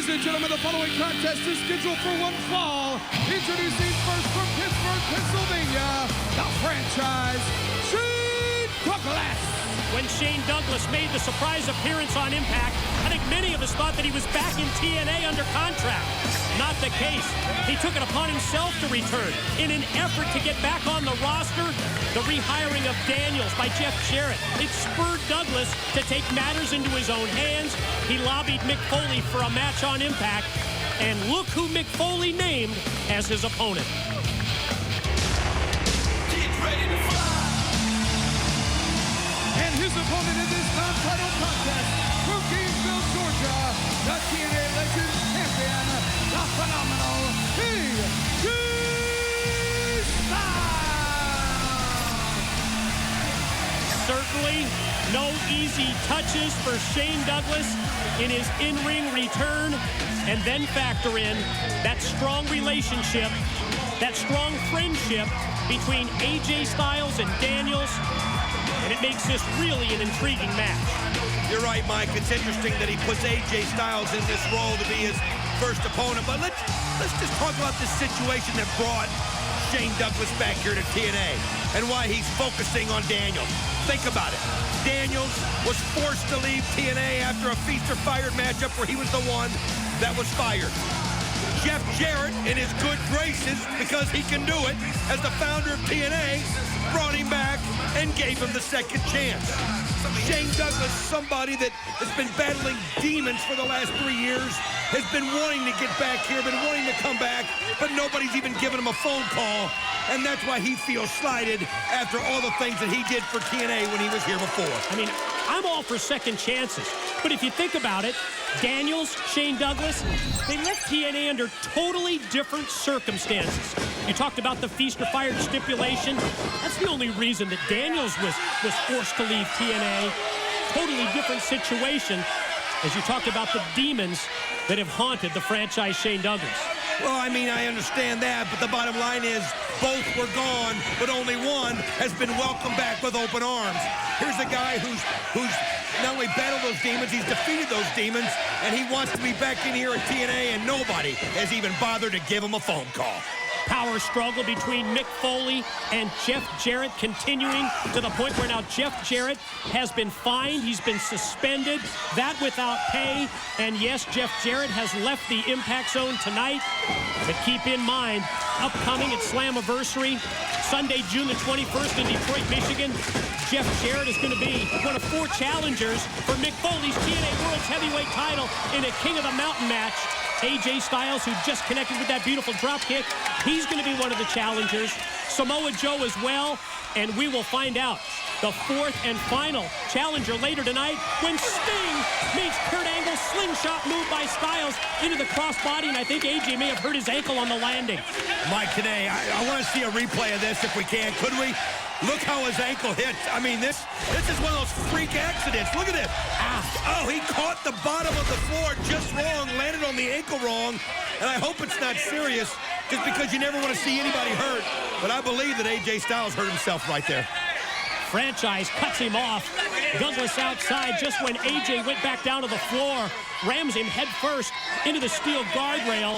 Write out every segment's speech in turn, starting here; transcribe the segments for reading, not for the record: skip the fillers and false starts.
Ladies and gentlemen, the following contest is scheduled for one fall. Introducing first from Pittsburgh, Pennsylvania, the franchise, Shane Douglas. When Shane Douglas made the surprise appearance on Impact, I think many of us thought that he was back in TNA under contract. Not the case. He took it upon himself to return. In an effort to get back on the roster, the rehiring of Daniels by Jeff Jarrett, it spurred Douglas to take matters into his own hands. He lobbied Mick Foley for a match on Impact, and look who Mick Foley named as his opponent. Get ready to fly. And his opponent in this non-title contest, from Gainesville, Georgia, the TNA Legends Champion, the phenomenal AJ Styles. Certainly no easy touches for Shane Douglas in his in-ring return, and then factor in that strong relationship, that strong friendship between AJ Styles and Daniels, and it makes this really an intriguing match. You're right, Mike. It's interesting that he puts AJ Styles in this role to be his first opponent, but let's just talk about this situation that brought Shane Douglas back here to TNA and why he's focusing on Daniels. Think about it. Daniels was forced to leave TNA after a Feast or Fired matchup where he was the one that was fired. Jeff Jarrett, in his good graces, because he can do it, as the founder of TNA, brought him back and gave him the second chance. Shane Douglas, somebody that has been battling demons for the last 3 years, has been wanting to get back here, been wanting to come back, but nobody's even given him a phone call, and that's why he feels slighted after all the things that he did for TNA when he was here before. I mean, I'm all for second chances, but if you think about it, Daniels, Shane Douglas, they left TNA under totally different circumstances. You talked about the Feast or Fired stipulation. That's the only reason that Daniels was forced to leave TNA. Totally different situation as you talked about the demons that have haunted the franchise Shane Douglas. Well, I mean, I understand that, but the bottom line is both were gone, but only one has been welcomed back with open arms. Here's a guy who's not only battled those demons, he's defeated those demons, and he wants to be back in here at TNA, and nobody has even bothered to give him a phone call. Power struggle between Mick Foley and Jeff Jarrett continuing to the point where now Jeff Jarrett has been fined. He's been suspended, that without pay. And yes, Jeff Jarrett has left the Impact Zone tonight. But keep in mind, upcoming at Slammiversary, Sunday, June the 21st in Detroit, Michigan, Jeff Jarrett is going to be one of 4 challengers for Mick Foley's TNA World's Heavyweight title in a King of the Mountain match. AJ Styles, who just connected with that beautiful drop kick, he's going to be one of the challengers. Samoa Joe as well, and we will find out the 4th and final challenger later tonight when Sting meets Kurt Angle's slingshot move by Styles into the crossbody, and I think AJ may have hurt his ankle on the landing. Mike, today, I want to see a replay of this if we can. Could we? Look how his ankle hits. I mean, this is one of those freak accidents. Look at this. Oh, he caught the bottom of the floor just wrong, landed on the ankle wrong, and I hope it's not serious just because you never want to see anybody hurt. But I believe that AJ Styles hurt himself right there. Franchise cuts him off. Douglas outside just when AJ went back down to the floor. Rams him head first into the steel guardrail.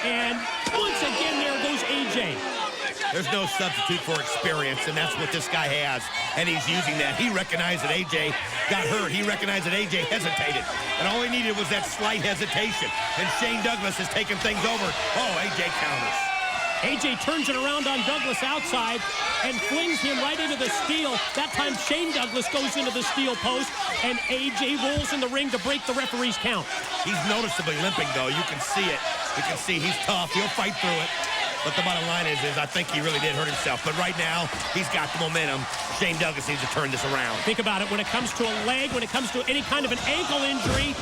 And once again, there goes AJ. There's no substitute for experience, and that's what this guy has, and he's using that. He recognized that AJ got hurt. He recognized that AJ hesitated, and all he needed was that slight hesitation, and Shane Douglas has taken things over. Oh, AJ counters. AJ turns it around on Douglas outside and flings him right into the steel. That time, Shane Douglas goes into the steel post, and AJ rolls in the ring to break the referee's count. He's noticeably limping, though. You can see it. You can see he's tough. He'll fight through it. But the bottom line is I think he really did hurt himself. But right now, he's got the momentum. Shane Douglas needs to turn this around. Think about it. When it comes to a leg, when it comes to any kind of an ankle injury,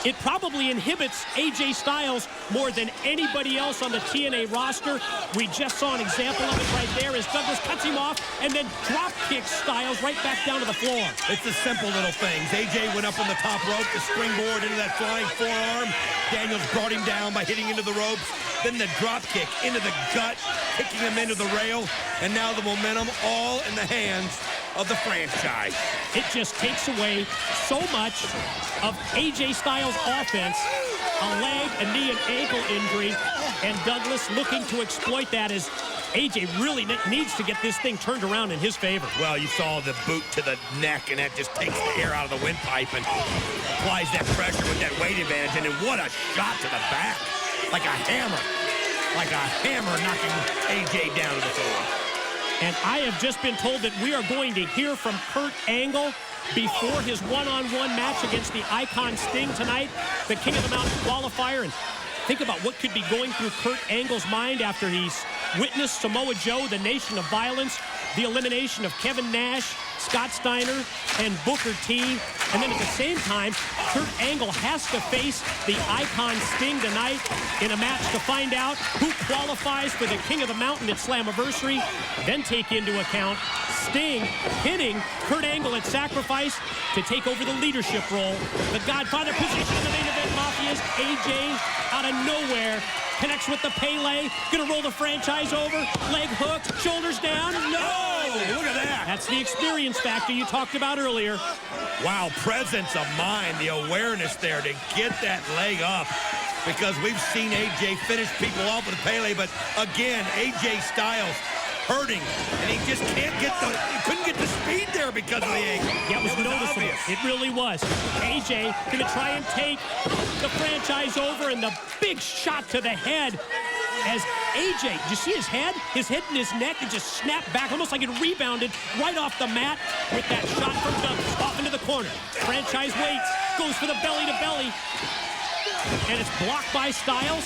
it probably inhibits AJ Styles more than anybody else on the TNA roster. We just saw an example of it right there as Douglas cuts him off and then drop kicks Styles right back down to the floor. It's the simple little things. AJ went up on the top rope, the springboard into that flying forearm. Daniels brought him down by hitting into the ropes. Then the drop kick into the gut, kicking him into the rail. And now the momentum all in the hands of the franchise. It just takes away so much of AJ Styles' offense a leg, a knee, and ankle injury. And Douglas looking to exploit that as AJ really needs to get this thing turned around in his favor. Well, you saw the boot to the neck, and that just takes the air out of the windpipe and applies that pressure with that weight advantage. And then what a shot to the back. Like a hammer. Like a hammer knocking AJ down to the floor. And I have just been told that we are going to hear from Kurt Angle before his one-on-one match against the Icon Sting tonight, the King of the Mountain qualifier. And think about what could be going through Kurt Angle's mind after he's witnessed Samoa Joe, the Nation of Violence, the elimination of Kevin Nash, Scott Steiner, and Booker T. And then at the same time, Kurt Angle has to face the Icon Sting tonight in a match to find out who qualifies for the King of the Mountain at Slammiversary. Then take into account Sting hitting Kurt Angle at Sacrifice to take over the leadership role. The Godfather position in the main event, Mafia's AJ out of nowhere connects with the Pele, gonna roll the franchise over, leg hook, shoulders down, no! Look at that. That's the experience factor you talked about earlier. Wow, presence of mind, the awareness there to get that leg up, because we've seen AJ finish people off with a Pele, but again, AJ Styles hurting, and he just can't get he couldn't get the speed there because of the ankle. Yeah, it was noticeable. obvious. It really was. AJ gonna try and take the franchise over, and the big shot to the head as AJ, did you see his head? His head and his neck, it just snapped back, almost like it rebounded right off the mat with that shot from Douglas off into the corner. Franchise waits, goes for the belly-to-belly, and it's blocked by Styles.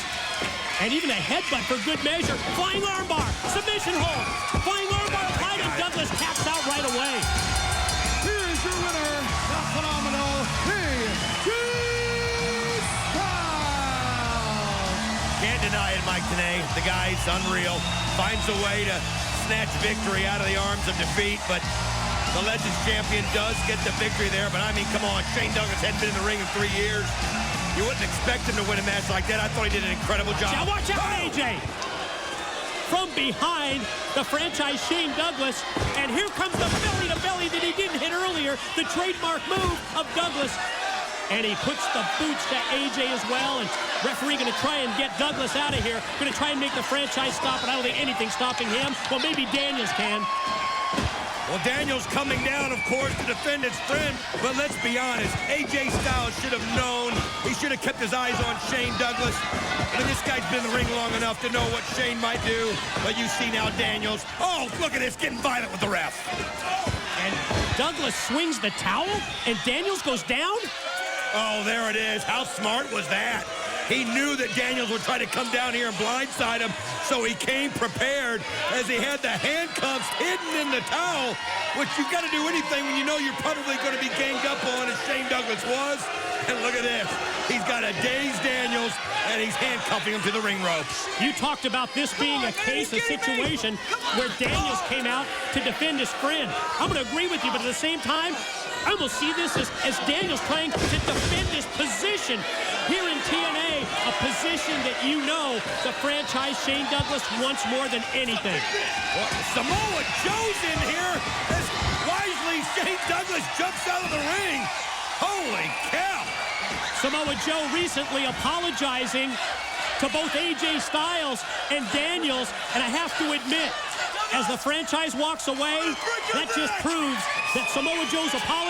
And even a headbutt for good measure. Flying armbar, submission hold. Flying armbar applied, and Douglas taps out right away. Here is your winner, the phenomenal AJ Styles. Can't deny it, Mike Tenay. The guy's unreal. Finds a way to snatch victory out of the arms of defeat, but the Legends champion does get the victory there. But I mean, come on, Shane Douglas hadn't been in the ring in 3 years. You wouldn't expect him to win a match like that. I thought he did an incredible job. Now watch out, AJ. From behind, the franchise Shane Douglas, and here comes the belly-to-belly that he didn't hit earlier, the trademark move of Douglas. And he puts the boots to AJ as well, and referee gonna try and get Douglas out of here. Gonna try and make the franchise stop, but I don't think anything's stopping him. Well, maybe Daniels can. Well, Daniels coming down, of course, to defend his friend. But let's be honest, AJ Styles should have known. He should have kept his eyes on Shane Douglas. I mean, this guy's been in the ring long enough to know what Shane might do. But you see now Daniels. Oh, look at this, getting violent with the ref. And Douglas swings the towel, and Daniels goes down? Oh, there it is. How smart was that? He knew that Daniels would try to come down here and blindside him, so he came prepared as he had the handcuffs hidden in the towel, which you've got to do anything when you know you're probably going to be ganged up on, as Shane Douglas was. And look at this. He's got a dazed Daniels, and he's handcuffing him to the ring ropes. You talked about this being a case, a situation where Daniels came out to defend his friend. I'm going to agree with you, but at the same time, I almost see this as Daniels trying to defend his position here in TNA, a position that you know the franchise Shane Douglas wants more than anything. Well, Samoa Joe's in here as wisely Shane Douglas jumps out of the ring. Holy cow! Samoa Joe recently apologizing to both AJ Styles and Daniels, and I have to admit, as the franchise walks away, that just proves that Samoa Joe's apology